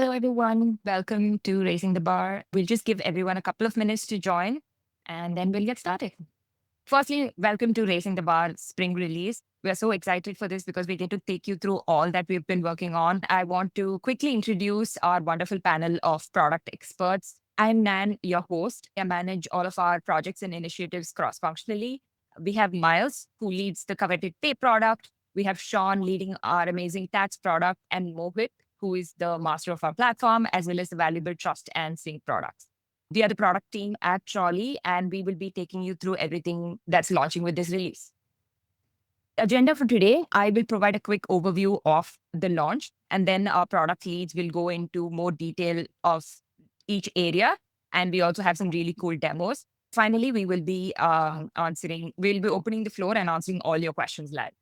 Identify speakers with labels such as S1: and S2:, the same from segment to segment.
S1: Hello, everyone. Welcome to Raising the Bar. We'll just give everyone a couple of minutes to join and then we'll get started. Firstly, welcome to Raising the Bar spring release. We are so excited for this because we get to take you through all that we've been working on. I want to quickly introduce our wonderful panel of product experts. I'm Nan, your host. I manage all of our projects and initiatives cross-functionally. We have Miles, who leads the coveted pay product. We have Sean leading our amazing tax product, and Mohit, who is the master of our platform, as well as the valuable trust and sync products. We are the product team at Trolley, and we will be taking you through everything that's launching with this release. Agenda for today, I will provide a quick overview of the launch, and then our product leads will go into more detail of each area. And we also have some really cool demos. Finally, we will be we'll be opening the floor and answering all your questions live.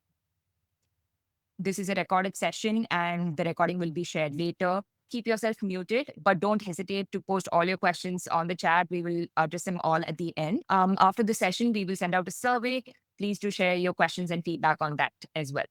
S1: This is a recorded session and the recording will be shared later. Keep yourself muted, but don't hesitate to post all your questions on the chat. We will address them all at the end. After the session, we will send out a survey. Please do share your questions and feedback on that as well.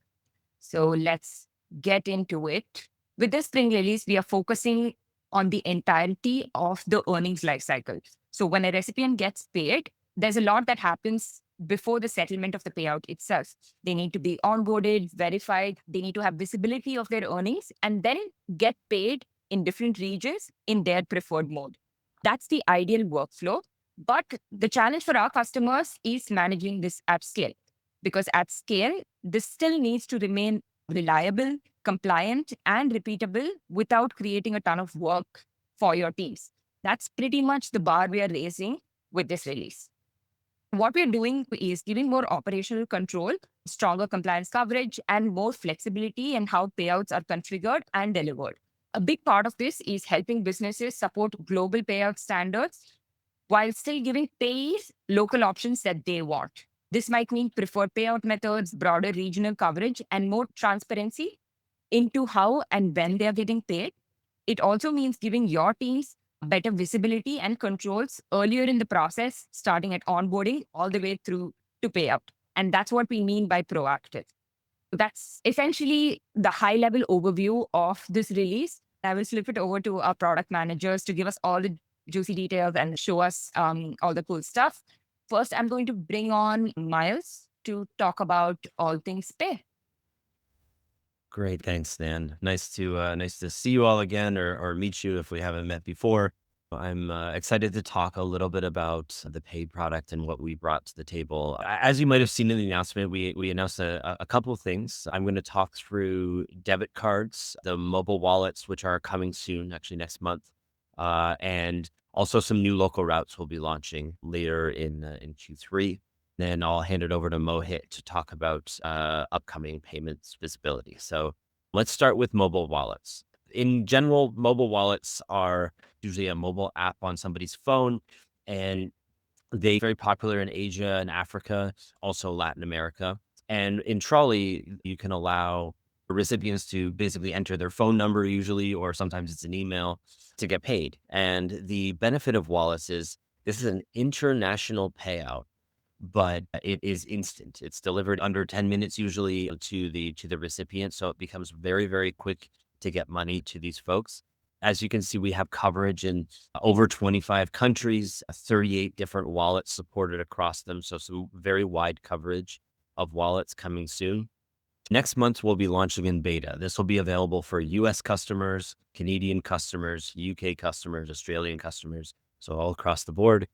S1: So let's get into it. With this spring release, we are focusing on the entirety of the earnings lifecycle. So when a recipient gets paid, there's a lot that happens before the settlement of the payout itself. They need to be onboarded, verified, they need to have visibility of their earnings, and then get paid in different regions in their preferred mode. That's the ideal workflow. But the challenge for our customers is managing this at scale, because at scale, this still needs to remain reliable, compliant, and repeatable without creating a ton of work for your teams. That's pretty much the bar we are raising with this release. What we're doing is giving more operational control, stronger compliance coverage, and more flexibility in how payouts are configured and delivered. A big part of this is helping businesses support global payout standards while still giving payees local options that they want. This might mean preferred payout methods, broader regional coverage, and more transparency into how and when they are getting paid. It also means giving your teams better visibility and controls earlier in the process, starting at onboarding all the way through to payout. And that's what we mean by proactive. That's essentially the high-level overview of this release. I will flip it over to our product managers to give us all the juicy details and show us all the cool stuff. First, I'm going to bring on Miles to talk about all things pay.
S2: Great, thanks, Nan. Nice to see you all again, or meet you if we haven't met before. I'm excited to talk a little bit about the paid product and what we brought to the table. As you might have seen in the announcement, we announced a couple of things. I'm going to talk through debit cards, the mobile wallets, which are coming soon, actually next month, and also some new local routes we'll be launching later in Q3. Then I'll hand it over to Mohit to talk about upcoming payments visibility. So let's start with mobile wallets. In general, mobile wallets are usually a mobile app on somebody's phone, and they're very popular in Asia and Africa, also Latin America. And in Trolley, you can allow recipients to basically enter their phone number usually, or sometimes it's an email, to get paid. And the benefit of wallets is this is an international payout, but it is instant. It's delivered under 10 minutes usually to the recipient. So it becomes very, very quick to get money to these folks. As you can see, we have coverage in over 25 countries, 38 different wallets supported across them. So some very wide coverage of wallets coming soon. Next month, we'll be launching in beta. This will be available for US customers, Canadian customers, UK customers, Australian customers, so all across the board.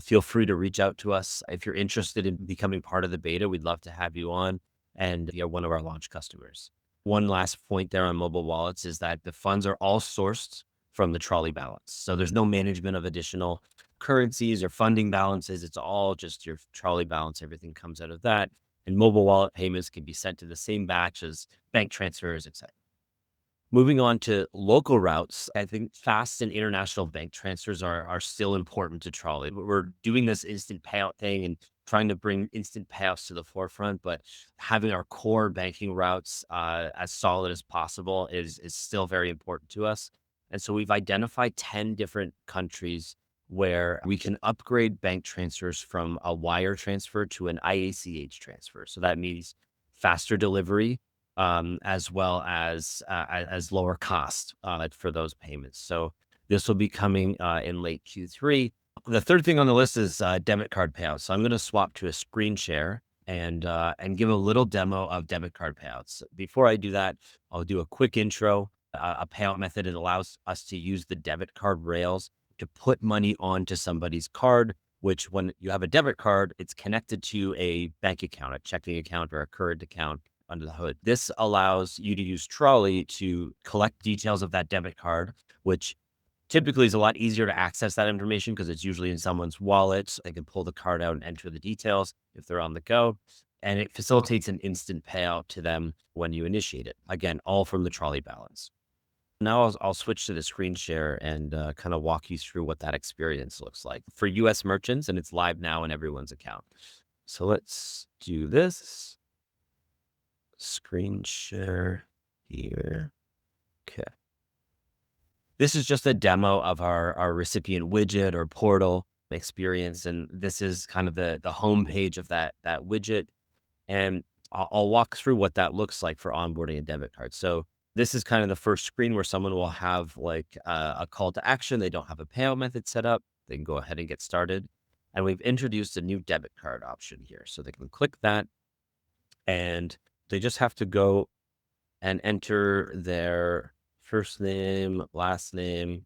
S2: Feel free to reach out to us. If you're interested in becoming part of the beta, we'd love to have you on and you're one of our launch customers. One last point there on mobile wallets is that the funds are all sourced from the Trolley balance. So there's no management of additional currencies or funding balances. It's all just your Trolley balance. Everything comes out of that. And mobile wallet payments can be sent to the same batch as bank transfers, etc. Moving on to local routes, I think fast and international bank transfers are still important to Trolley. We're doing this instant payout thing and trying to bring instant payouts to the forefront, but having our core banking routes as solid as possible is still very important to us. And so we've identified 10 different countries where we can upgrade bank transfers from a wire transfer to an IACH transfer. So that means faster delivery, as well as lower cost for those payments. So this will be coming in late Q3. The third thing on the list is debit card payouts. So I'm going to swap to a screen share and give a little demo of debit card payouts. Before I do that, I'll do a quick intro. A payout method, it allows us to use the debit card rails to put money onto somebody's card, which when you have a debit card, it's connected to a bank account, a checking account or a current account under the hood. This allows you to use Trolley to collect details of that debit card, which typically is a lot easier to access that information because it's usually in someone's wallet. They can pull the card out and enter the details if they're on the go. And it facilitates an instant payout to them when you initiate it. Again, all from the Trolley balance. Now I'll switch to the screen share and kind of walk you through what that experience looks like for US merchants, and it's live now in everyone's account. So let's do this. Screen share here. Okay. This is just a demo of our recipient widget or portal experience, and this is kind of the homepage of that widget. And I'll walk through what that looks like for onboarding a debit card. So this is kind of the first screen where someone will have like a call to action. They don't have a payout method set up. They can go ahead and get started. And we've introduced a new debit card option here. So they can click that and they just have to go and enter their first name, last name,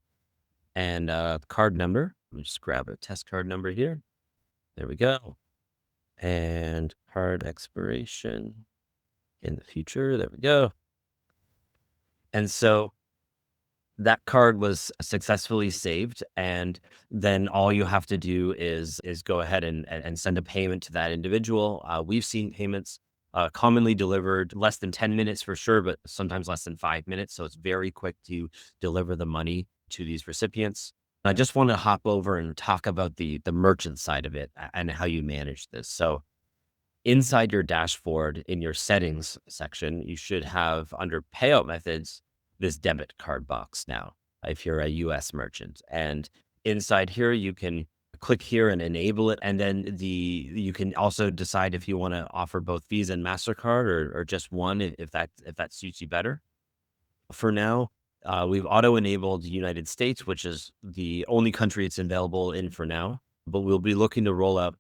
S2: and card number. Let me just grab a test card number here. There we go. And card expiration in the future. There we go. And so that card was successfully saved. And then all you have to do is go ahead and send a payment to that individual. We've seen payments commonly delivered less than 10 minutes for sure, but sometimes less than 5 minutes. So it's very quick to deliver the money to these recipients. I just want to hop over and talk about the merchant side of it and how you manage this. So inside your dashboard in your settings section, you should have under payout methods, this debit card box now, if you're a US merchant. And inside here, you can click here and enable it. And then you can also decide if you want to offer both Visa and MasterCard or just one, if that suits you better. For now, we've auto-enabled the United States, which is the only country it's available in for now. But we'll be looking to roll out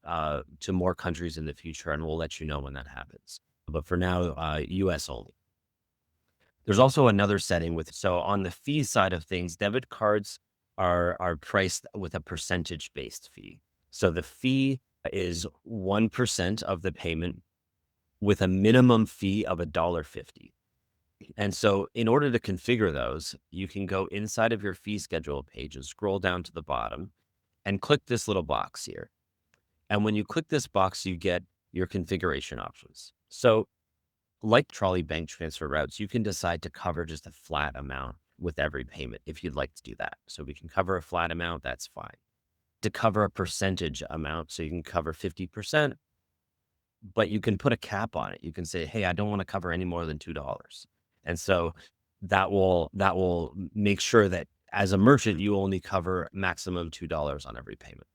S2: to more countries in the future, and we'll let you know when that happens. But for now, US only. There's also another setting so on the fee side of things, debit cards are priced with a percentage-based fee. So the fee is 1% of the payment with a minimum fee of $1.50. And so in order to configure those, you can go inside of your fee schedule page and scroll down to the bottom and click this little box here. And when you click this box, you get your configuration options. So like Trolley bank transfer routes, you can decide to cover just a flat amount with every payment if you'd like to do that. So we can cover a flat amount, that's fine. To cover a percentage amount, so you can cover 50%, but you can put a cap on it. You can say, hey, I don't want to cover any more than $2. And so that will make sure that as a merchant, you only cover maximum $2 on every payment.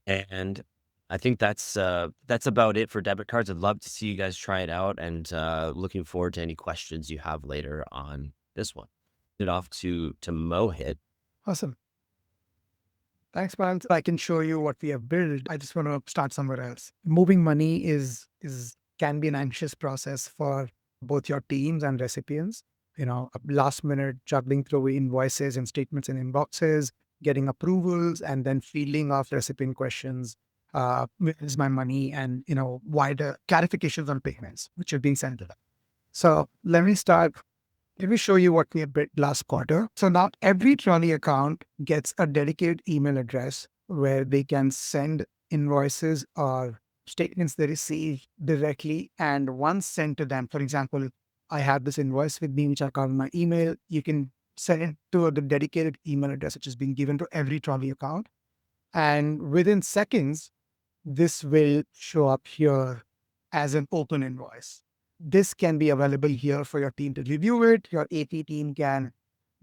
S2: And I think that's about it for debit cards. I'd love to see you guys try it out, and looking forward to any questions you have later on this one. It off to Mohit.
S3: Awesome. Thanks, man. I can show you what we have built. I just want to start somewhere else. Moving money can be an anxious process for both your teams and recipients. Last minute juggling through invoices and statements and inboxes, getting approvals, and then fielding off recipient questions. Where is my money? And, wider clarifications on payments, which are being sent to them. So let me show you what we have built last quarter. So now every Trolley account gets a dedicated email address where they can send invoices or statements they receive directly, and once sent to them. For example, I have this invoice with me, which I got in my email. You can send it to the dedicated email address, which is being given to every Trolley account. And within seconds, this will show up here as an open invoice. This can be available here for your team to review it. Your AP team can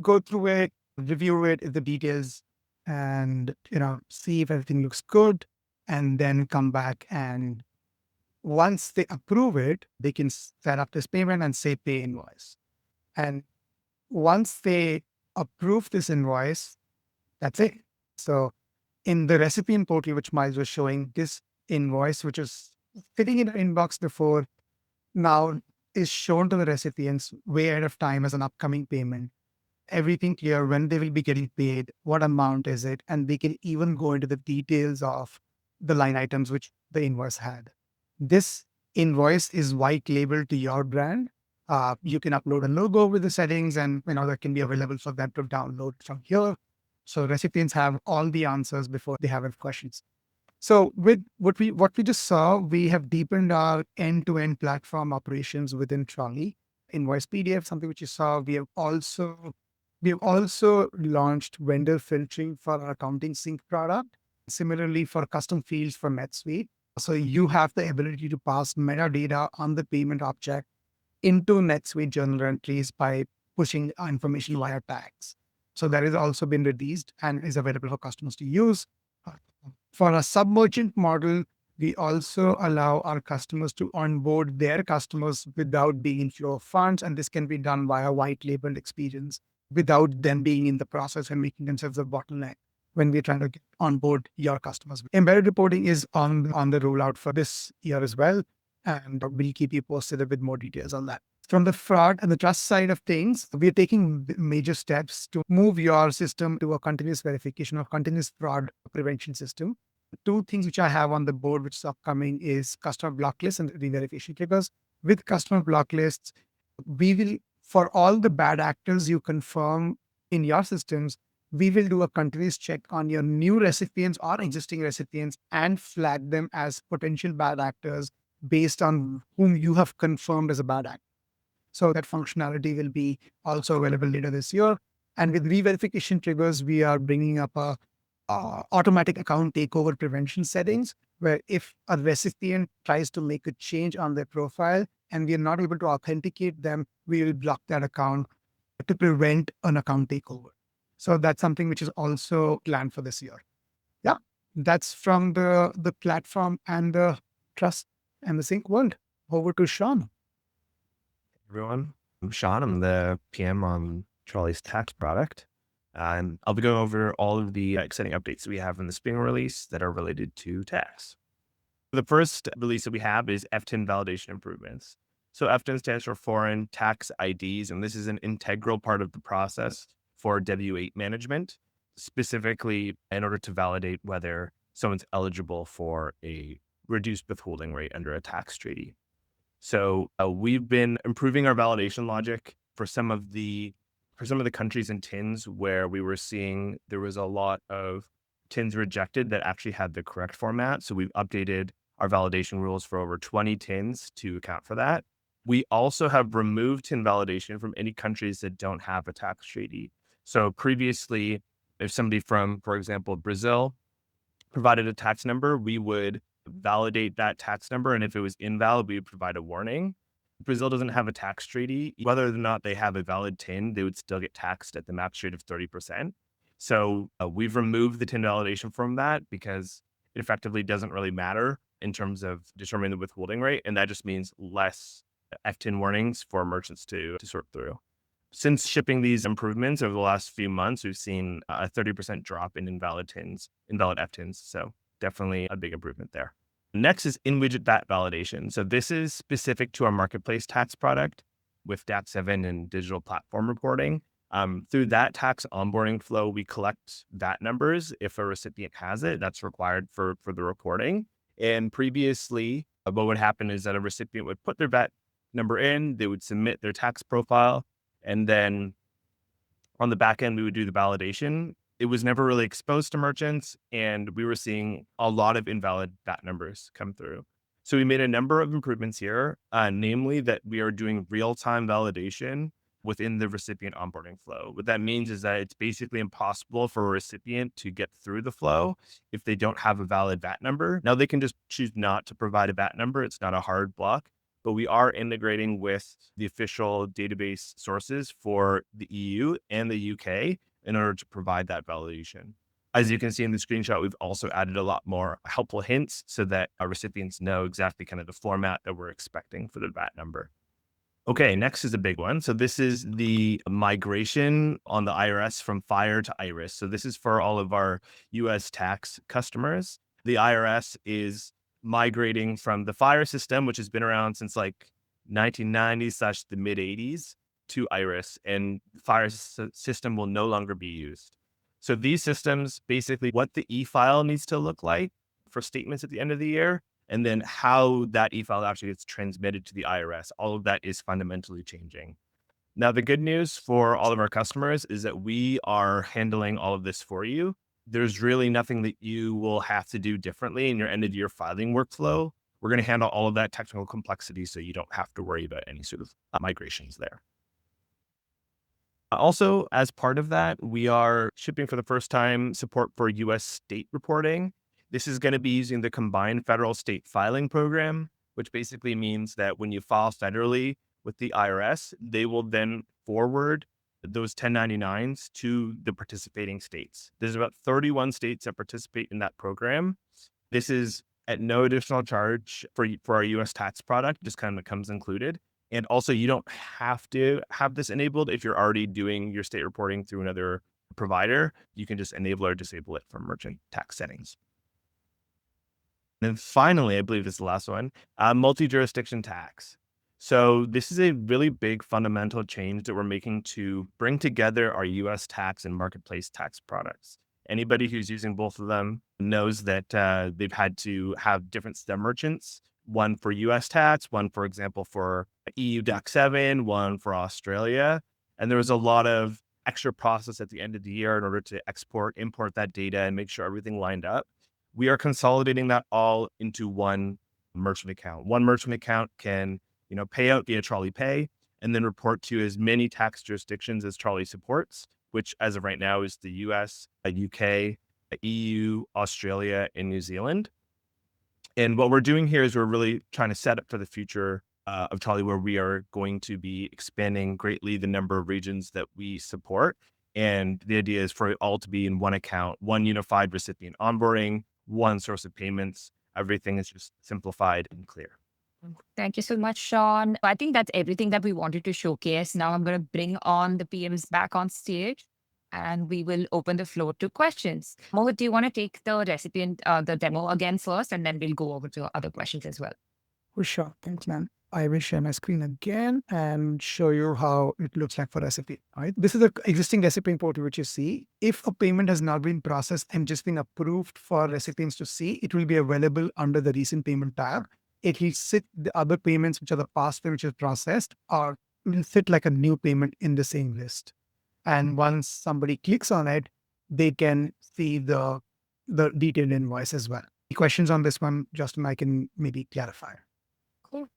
S3: go through it, review it, the details, and see if everything looks good, and then come back and once they approve it, they can set up this payment and say pay invoice. And once they approve this invoice, that's it. So in the recipient portal, which Miles was showing, this invoice, which is sitting in the inbox before, now is shown to the recipients way ahead of time as an upcoming payment. Everything clear, when they will be getting paid, what amount is it, and they can even go into the details of the line items which the invoice had. This invoice is white labeled to your brand. You can upload a logo with the settings, and that can be available for them to download from here. So recipients have all the answers before they have any questions. So with what we just saw, we have deepened our end-to-end platform operations within Trolley. Invoice PDF, something which you saw. We have also launched vendor filtering for our accounting sync product. Similarly, for custom fields for NetSuite. So you have the ability to pass metadata on the payment object into NetSuite journal entries by pushing information via tags. So that has also been released and is available for customers to use. For a sub-merchant model, we also allow our customers to onboard their customers without being in flow of funds, and this can be done via white labeled experience without them being in the process and making themselves a bottleneck when we're trying to onboard your customers. Embedded reporting is on the rollout for this year as well, and we'll keep you posted with more details on that. From the fraud and the trust side of things, we are taking major steps to move your system to a continuous verification or continuous fraud prevention system. Two things which I have on the board, which is upcoming, is customer block lists and re-verification triggers. With customer block lists, we will, for all the bad actors you confirm in your systems, we will do a continuous check on your new recipients or existing recipients and flag them as potential bad actors based on whom you have confirmed as a bad actor. So that functionality will be also available later this year. And with re-verification triggers, we are bringing up a automatic account takeover prevention settings, where if a recipient tries to make a change on their profile and we are not able to authenticate them, we will block that account to prevent an account takeover. So that's something which is also planned for this year. Yeah, that's from the platform and the trust and the sync world. Over to Sean.
S4: Everyone, I'm Sean. I'm the PM on Trolley's tax product. And I'll be going over all of the exciting updates we have in the spring release that are related to tax. The first release that we have is FTIN validation improvements. So FTIN stands for Foreign Tax IDs, and this is an integral part of the process for W-8 management, specifically in order to validate whether someone's eligible for a reduced withholding rate under a tax treaty. So we've been improving our validation logic for some of the countries and TINs where we were seeing there was a lot of TINs rejected that actually had the correct format. So we've updated our validation rules for over 20 TINs to account for that. We also have removed TIN validation from any countries that don't have a tax treaty. So previously, if somebody from, for example, Brazil provided a tax number, we would validate that tax number. And if it was invalid, we would provide a warning. Brazil doesn't have a tax treaty. Whether or not they have a valid TIN, they would still get taxed at the max rate of 30%. So we've removed the TIN validation from that because it effectively doesn't really matter in terms of determining the withholding rate. And that just means less FTIN warnings for merchants to sort through. Since shipping these improvements over the last few months, we've seen a 30% drop in invalid FTINs. So definitely a big improvement there. Next is in-widget VAT validation. So this is specific to our marketplace tax product with DAT7 and digital platform reporting. Through that tax onboarding flow, we collect VAT numbers. If a recipient has it, that's required for the reporting. And previously, what would happen is that a recipient would put their VAT number in, they would submit their tax profile, and then on the back end, we would do the validation. It was never really exposed to merchants, and we were seeing a lot of invalid VAT numbers come through. So we made a number of improvements here, namely that we are doing real-time validation within the recipient onboarding flow. What that means is that it's basically impossible for a recipient to get through the flow if they don't have a valid VAT number. Now, they can just choose not to provide a VAT number. It's not a hard block, but we are integrating with the official database sources for the EU and the UK in order to provide that validation. As you can see in the screenshot, we've also added a lot more helpful hints so that our recipients know exactly kind of the format that we're expecting for the VAT number. Okay, next is a big one. So this is the migration on the IRS from FIRE to IRIS. So this is for all of our US tax customers. The IRS is migrating from the FIRE system, which has been around since like 1990s / the mid 80s, to IRIS, and FIRE system will no longer be used. So these systems, basically what the e-file needs to look like for statements at the end of the year, and then how that e-file actually gets transmitted to the IRS, all of that is fundamentally changing. Now, the good news for all of our customers is that we are handling all of this for you. There's really nothing that you will have to do differently in your end of year filing workflow. We're going to handle all of that technical complexity so you don't have to worry about any sort of migrations there. Also, as part of that, we are shipping for the first time support for US state reporting. This is going to be using the combined federal state filing program, which basically means that when you file federally with the IRS, they will then forward those 1099s to the participating states. There's about 31 states that participate in that program. This is at no additional charge for our US tax product, just kind of comes included. And also, you don't have to have this enabled if you're already doing your state reporting through another provider. You can just enable or disable it from merchant tax settings. And then finally, I believe this is the last one, multi-jurisdiction tax. So this is a really big fundamental change that we're making to bring together our US tax and marketplace tax products. Anybody who's using both of them knows that they've had to have different stem merchants, one for US tax, one, for example, for EU DAC 7, one for Australia. And there was a lot of extra process at the end of the year in order to import that data and make sure everything lined up. We are consolidating that all into one merchant account. One merchant account can, pay out via Trolley Pay and then report to as many tax jurisdictions as Trolley supports, which as of right now is the US, UK, EU, Australia, and New Zealand. And what we're doing here is we're really trying to set up for the future of Trolley, where we are going to be expanding greatly the number of regions that we support. And the idea is for it all to be in one account, one unified recipient onboarding, one source of payments. Everything is just simplified and clear.
S1: Thank you so much, Sean. I think that's everything that we wanted to showcase. Now I'm going to bring on the PMs back on stage and we will open the floor to questions. Mohit, do you want to take the recipient, the demo again first, and then we'll go over to other questions as well?
S3: For sure. Thanks, man. I will share my screen again and show you how it looks like for recipient. Right? This is the existing recipient portal which you see. If a payment has not been processed and just been approved for recipients to see, it will be available under the recent payment tab. It will sit the other payments, which are the past payment which is processed, or will sit like a new payment in the same list. And once somebody clicks on it, they can see the detailed invoice as well. Any questions on this one, Justin, I can maybe clarify.
S1: Cool.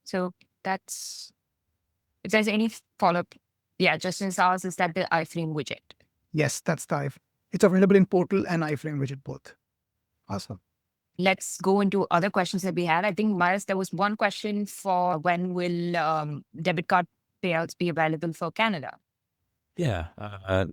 S1: So if there's any follow-up, Justin's asked, is that the iframe widget?
S3: Yes, that's the iframe. It's available in portal and iframe widget both. Awesome.
S1: Let's go into other questions that we had. I think, Miles, there was one question for when will debit card payouts be available for Canada?
S2: Yeah,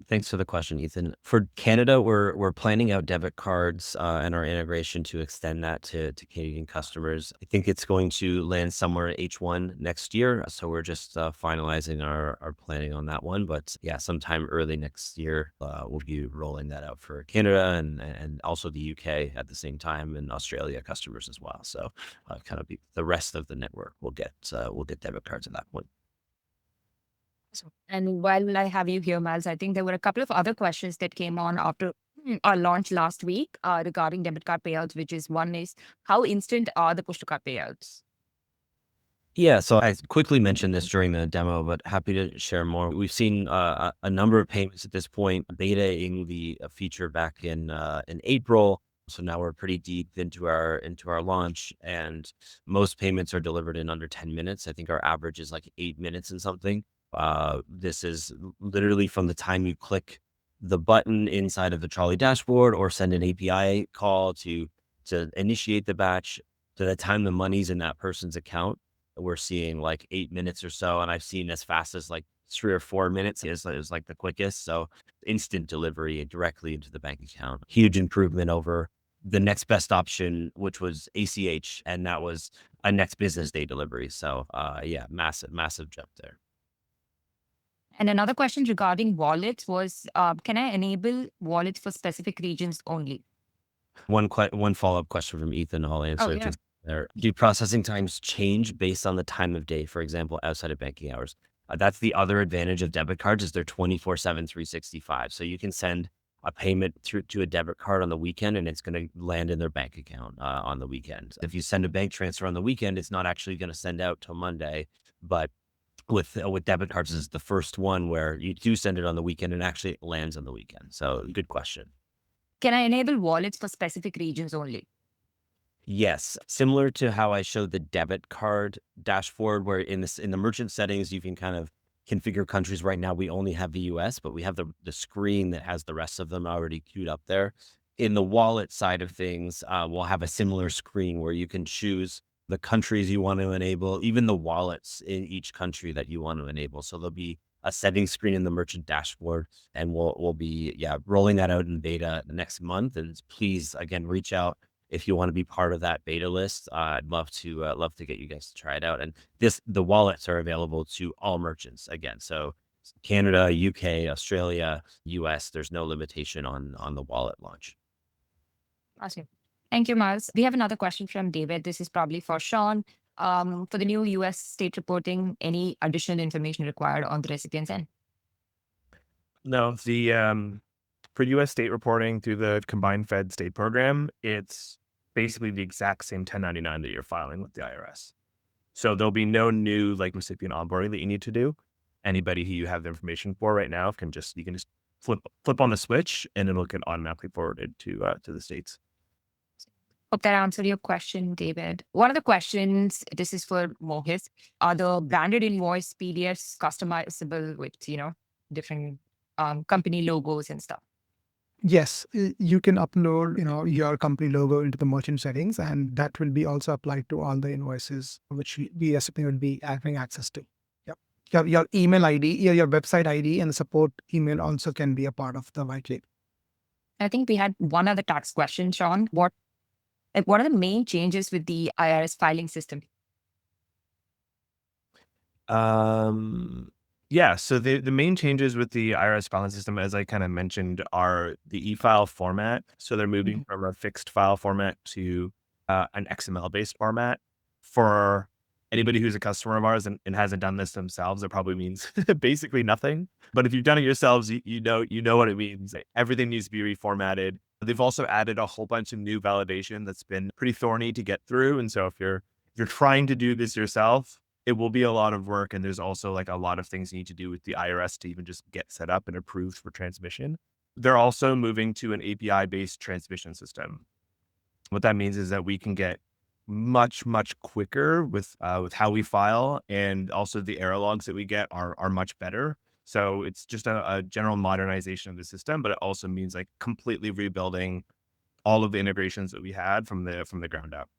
S2: thanks for the question, Ethan. For Canada, we're planning out debit cards and our integration to extend that to Canadian customers. I think it's going to land somewhere H1 next year. So we're just finalizing our planning on that one. But yeah, sometime early next year, we'll be rolling that out for Canada and also the UK at the same time, and Australia customers as well. So the rest of the network will get debit cards at that point.
S1: And while I have you here, Miles, I think there were a couple of other questions that came on after our launch last week regarding debit card payouts, which is one is, how instant are the push to card payouts?
S2: Yeah, so I quickly mentioned this during the demo, but happy to share more. We've seen a number of payments at this point, betaing the feature back in April. So now we're pretty deep into our launch, and most payments are delivered in under 10 minutes. I think our average is like 8 minutes and something. This is literally from the time you click the button inside of the Trolley dashboard or send an API call to initiate the batch to the time the money's in that person's account. We're seeing like 8 minutes or so. And I've seen as fast as like 3 or 4 minutes is like the quickest. So instant delivery directly into the bank account. Huge improvement over the next best option, which was ACH, and that was a next business day delivery. So yeah, massive jump there.
S1: And another question regarding wallets was, can I enable wallets for specific regions only?
S2: One follow-up question from Ethan, I'll answer
S1: Oh,
S2: it
S1: yeah.
S2: just there. Do processing times change based on the time of day, for example, outside of banking hours? That's the other advantage of debit cards is they're 24/7, 365. So you can send a payment through to a debit card on the weekend and it's going to land in their bank account on the weekend. If you send a bank transfer on the weekend, it's not actually going to send out till Monday. But with debit cards, is the first one where you do send it on the weekend and actually it lands on the weekend. So good question.
S1: Can I enable wallets for specific regions only?
S2: Yes, similar to how I showed the debit card dashboard, where in the merchant settings you can kind of configure countries. Right now we only have the US, but we have the screen that has the rest of them already queued up there. In the wallet side of things, we'll have a similar screen where you can choose the countries you want to enable, even the wallets in each country that you want to enable. So there'll be a settings screen in the merchant dashboard, and we'll be rolling that out in beta next month. And please again reach out if you want to be part of that beta list. I'd love to get you guys to try it out. And the wallets are available to all merchants again. So Canada, UK, Australia, US, there's no limitation on the wallet launch.
S1: Awesome. Thank you, Miles. We have another question from David. This is probably for Sean. For the new US state reporting, any additional information required on the recipient's end?
S4: No, for U.S. state reporting through the combined Fed state program, it's basically the exact same 1099 that you're filing with the IRS. So there'll be no new recipient onboarding that you need to do. Anybody who you have the information for right now you can just flip on the switch and it'll get automatically forwarded to the states.
S1: Hope that answered your question, David. One of the questions, this is for Mohit, are the branded invoice PDFs customizable with, different company logos and stuff?
S3: Yes, you can upload, your company logo into the merchant settings, and that will be also applied to all the invoices which the recipient will be having access to. Yep. Your email ID, your website ID, and the support email also can be a part of the white label.
S1: I think we had one other tax question, Sean. What are the main changes with the IRS filing system?
S4: Yeah, so the main changes with the IRS filing system, as I kind of mentioned, are the e-file format. So they're moving from a fixed file format to an XML-based format. For anybody who's a customer of ours and hasn't done this themselves, it probably means basically nothing. But if you've done it yourselves, you know what it means. Everything needs to be reformatted. They've also added a whole bunch of new validation that's been pretty thorny to get through. And so if you're trying to do this yourself, it will be a lot of work. And there's also a lot of things you need to do with the IRS to even just get set up and approved for transmission. They're also moving to an API-based transmission system. What that means is that we can get much quicker with how we file, and also the error logs that we get are much better. So it's just a general modernization of the system, but it also means completely rebuilding all of the integrations that we had from the ground up.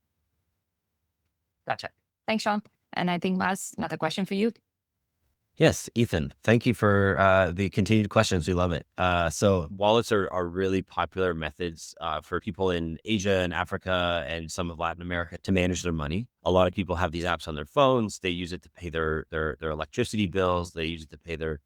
S1: Gotcha. Thanks, Sean. And I think, Miles, another question for you.
S2: Yes, Ethan, thank you for the continued questions. We love it. So wallets are really popular methods for people in Asia and Africa and some of Latin America to manage their money. A lot of people have these apps on their phones. They use it to pay their electricity bills. They use it to pay their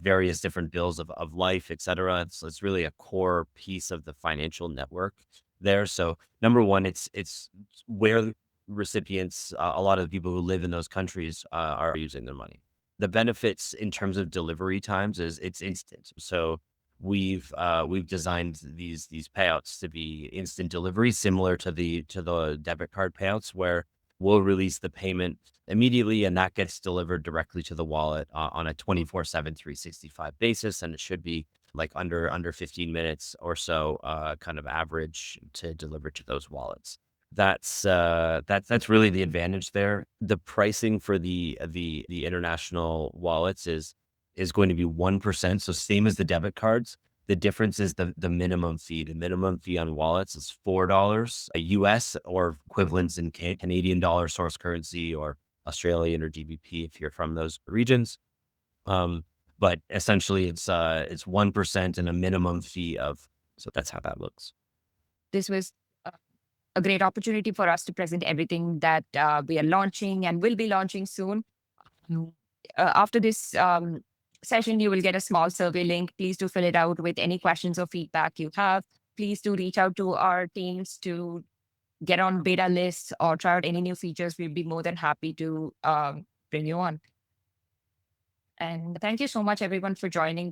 S2: various different bills of life, et cetera. It's really a core piece of the financial network there. So number one, it's where recipients, a lot of the people who live in those countries are using their money. The benefits in terms of delivery times is it's instant. So we've designed these payouts to be instant delivery, similar to the debit card payouts, where we'll release the payment immediately and that gets delivered directly to the wallet on a 24/7, 365 basis. And it should be under 15 minutes or so, kind of average to deliver to those wallets. That's really the advantage there. The pricing for the international wallets is going to be 1%. So same as the debit cards. The difference is the minimum fee. The minimum fee on wallets is $4 US, or equivalents in Canadian dollar source currency, or Australian or GBP if you're from those regions. But essentially it's 1% and a minimum fee of, so that's how that looks.
S1: This was a great opportunity for us to present everything that we are launching and will be launching soon. After this session, you will get a small survey link. Please do fill it out with any questions or feedback you have. Please do reach out to our teams to get on beta lists or try out any new features. We'll be more than happy to bring you on. And thank you so much, everyone, for joining.